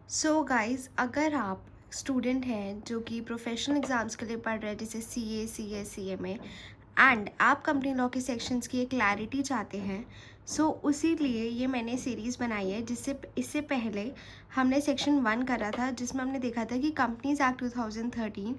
So guys, अगर आप student हैं जो कि प्रोफेशनल एग्ज़ाम्स के लिए पढ़ रहे हैं जैसे सीए, सीएस, सीएमए एंड आप कंपनी लॉ के सेक्शंस की एक क्लैरिटी चाहते हैं, सो उसी लिए ये मैंने सीरीज़ बनाई है। जिससे इससे पहले हमने सेक्शन 1 करा था जिसमें हमने देखा था कि कंपनीज एक्ट 2013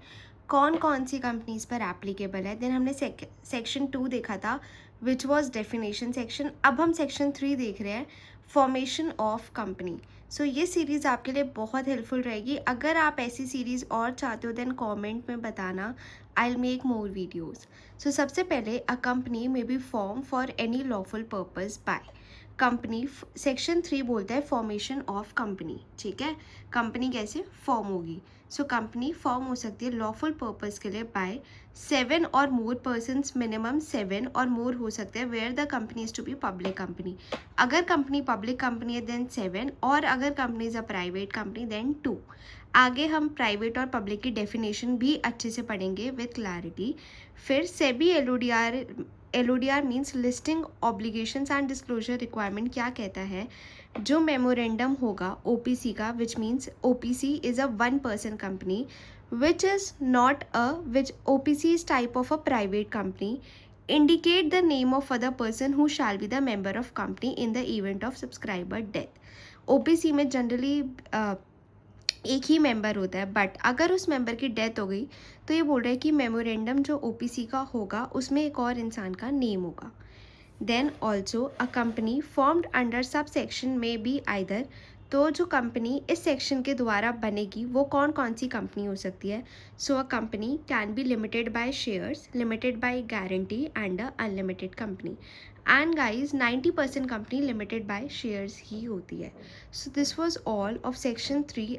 कौन कौन सी कंपनीज पर एप्लीकेबल है। देन हमने सेक्शन 2 देखा था विच वॉज डेफिनेशन सेक्शन। अब हम सेक्शन 3 देख रहे हैं, फॉर्मेशन ऑफ कंपनी। सो ये सीरीज़ आपके लिए बहुत हेल्पफुल रहेगी। अगर आप ऐसी सीरीज़ और चाहते हो देन कमेंट में बताना, I will make more videos. So सबसे पहले अ कंपनी में be form for any lawful purpose by company. Section 3 बोलता है फॉर्मेशन ऑफ कंपनी। ठीक है, कंपनी कैसे फॉर्म होगी। सो कंपनी फॉर्म हो सकती है लॉफुल पर्पज़ के लिए बाय 7 और मोर पर्सनस, मिनिमम 7 और मोर हो सकते हैं where the company is to be public company. अगर कंपनी पब्लिक कंपनी है देन 7, और अगर company is a private company then 2। आगे हम प्राइवेट और पब्लिक की डेफिनेशन भी अच्छे से पढ़ेंगे विथ क्लैरिटी। फिर SEBI L O D R means listing obligations and disclosure requirement क्या कहता है। जो मेमोरेंडम होगा ओपीसी का, which means OPC is a 1 person company which is not a which OPC is type of a private company, indicate the name of other person who shall be the member of company in the event of subscriber death। OPC में generally एक ही member होता है, but अगर उस member की death हो गई तो ये बोल रहा है कि मेमोरेंडम जो ओपीसी का होगा उसमें एक और इंसान का नेम होगा। Then also a company formed under sub section में बी आइदर। तो जो कंपनी इस सेक्शन के द्वारा बनेगी वो कौन कौन सी कंपनी हो सकती है। So a company can be limited by shares, limited by guarantee and a unlimited company. And guys 90% company limited by shares ही होती है। So this was all of section 3।